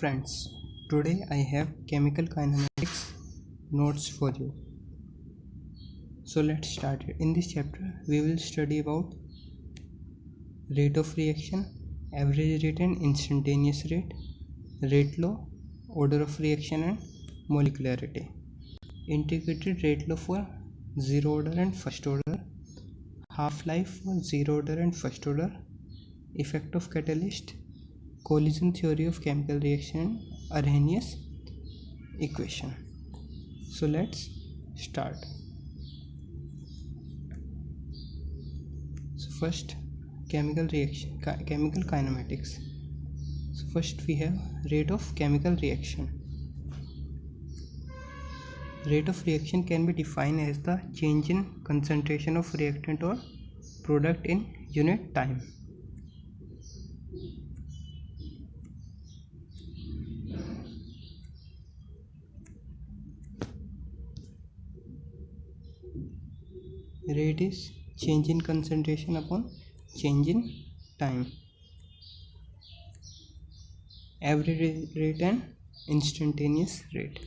friends, today I have chemical kinematics notes for you. So let's start it. In this chapter we will study about rate of reaction, average rate and instantaneous rate, rate law, order of reaction and molecularity, integrated rate law for zero order and first order, half-life for zero order and first order, effect of catalyst, collision theory of chemical reaction, Arrhenius equation. So let's start. So first, chemical reaction, chemical kinematics. So first we have rate of chemical reaction. Rate of reaction can be defined as the change in concentration of reactant or product in unit time. Rate is change in concentration upon change in time. Average rate and instantaneous rate.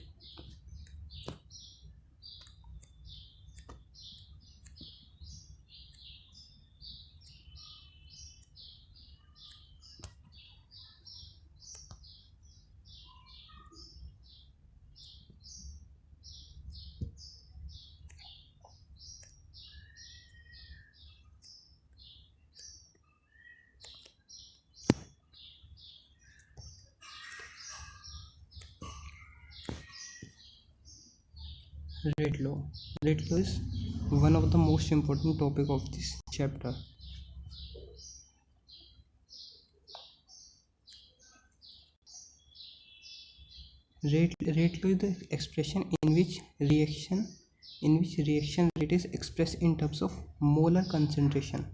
Rate law. Rate law is one of the most important topic of this chapter. Rate law is the expression in which reaction rate is expressed in terms of molar concentration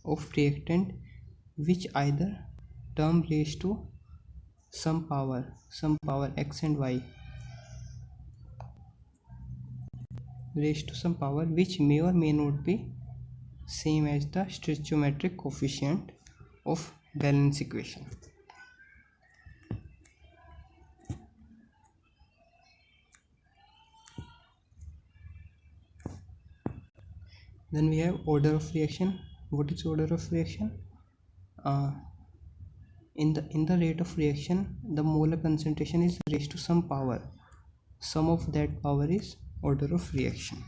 of reactant, which either term raised to some power x and y, raised to some power which may or may not be same as the stoichiometric coefficient of balance equation. Then we have order of reaction. What is order of reaction? In the rate of reaction, the molar concentration is raised to some power. Sum of that power is order of reaction.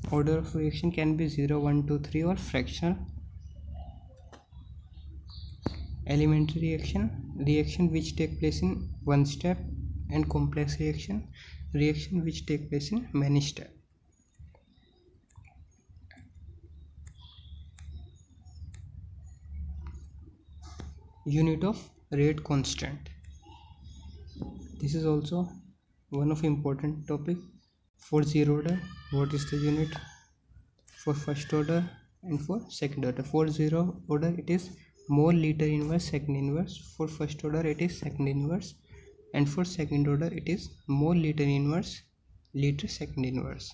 Order of reaction can be 0, 1, 2, 3 or fractional. Elementary reaction which take place in one step, and complex reaction which take place in many steps. Unit of rate constant. This is also one of important topic. For zero order, what is the unit? For first order and for second order. For zero order it is mole liter inverse second inverse. For first order it is second inverse, and for second order it is mole liter inverse liter second inverse.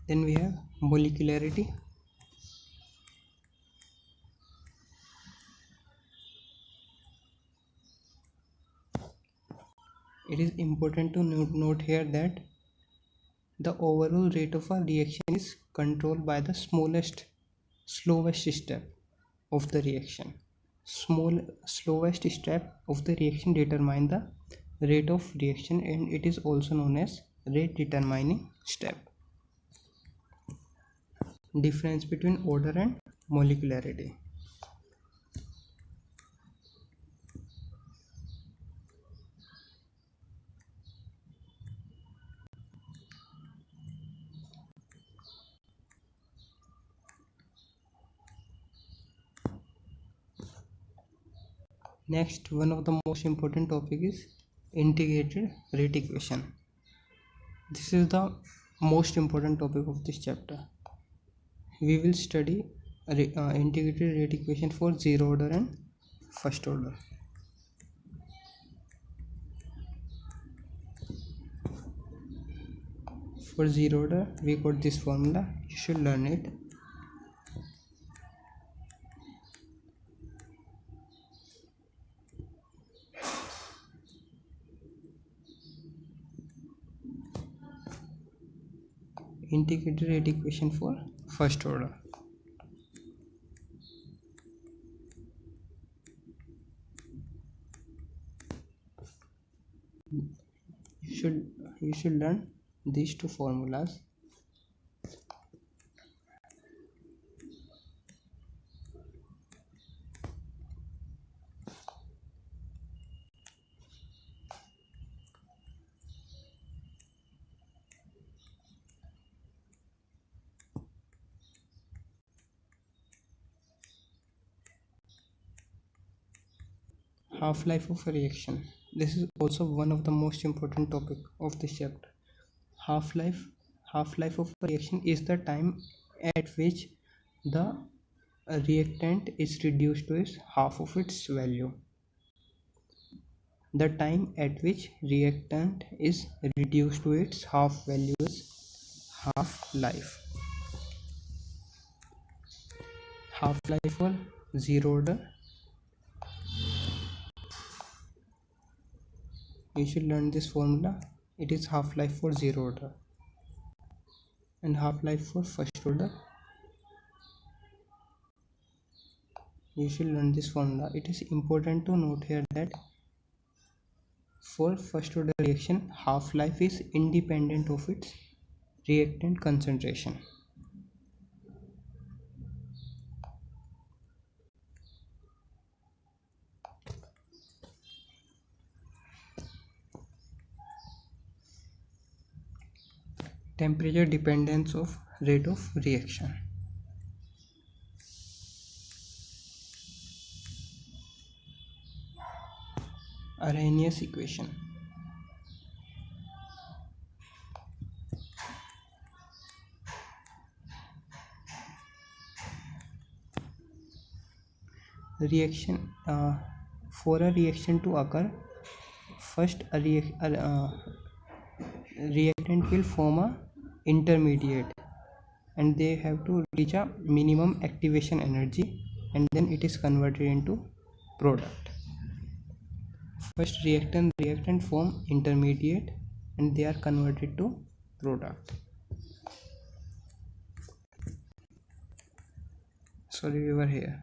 Then we have molecularity. It is important to note here that the overall rate of a reaction is controlled by the slowest step of the reaction. Slowest step of the reaction determine the rate of reaction, and it is also known as rate determining step. Difference between order and molecularity. Next, one of the most important topic is integrated rate equation. This is the most important topic of this chapter. We will study integrated rate equation for zero order and first order. For zero order, we got this formula. You should learn it. Integrated rate equation for first order. You should learn these two formulas. Half-life of a reaction. This is also one of the most important topic of this chapter. Half-life of a reaction is the time at which the reactant is reduced to its half of its value. The time at which reactant is reduced to its half value is half-life. Half-life for zero order. You should learn this formula. It is half-life for zero order and half-life for first order. You should learn this formula. It is important to note here that for first order reaction, half-life is independent of its reactant concentration. Temperature dependence of rate of reaction. Arrhenius equation. Reaction for a reaction to occur, first a reactant will form a intermediate and they have to reach a minimum activation energy and then it is converted into product. First reactant form intermediate and they are converted to product. Sorry, we were here.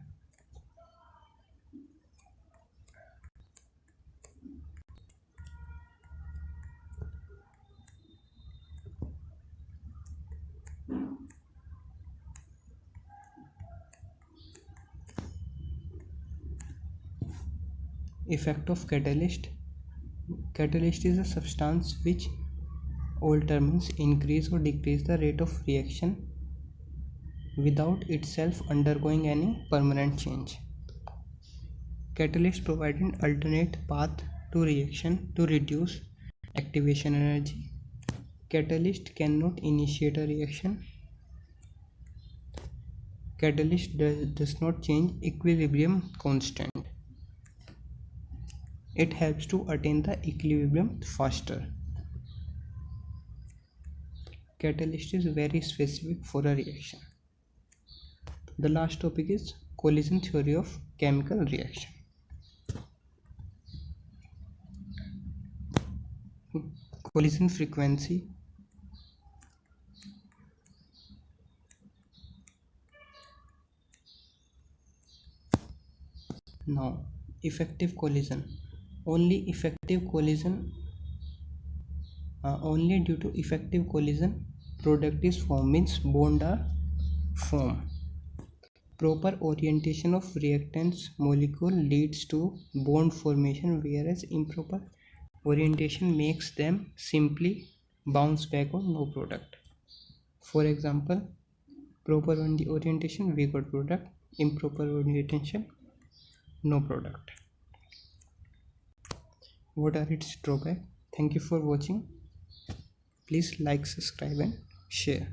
Effect of catalyst. Catalyst is a substance which alters, increase or decrease the rate of reaction without itself undergoing any permanent change. Catalyst provide an alternate path to reaction to reduce activation energy. Catalyst cannot initiate a reaction. Catalyst does not change equilibrium constant. It helps to attain the equilibrium faster. Catalyst is very specific for a reaction. The last topic is collision theory of chemical reaction. Collision frequency. Now, effective collision. Only due to effective collision product is formed, means bond are formed. Proper orientation of reactants molecule leads to bond formation, whereas improper orientation makes them simply bounce back on no product. For example, proper orientation we got product, improper orientation no product. What are its drawbacks? Thank you for watching. Please like, subscribe and share.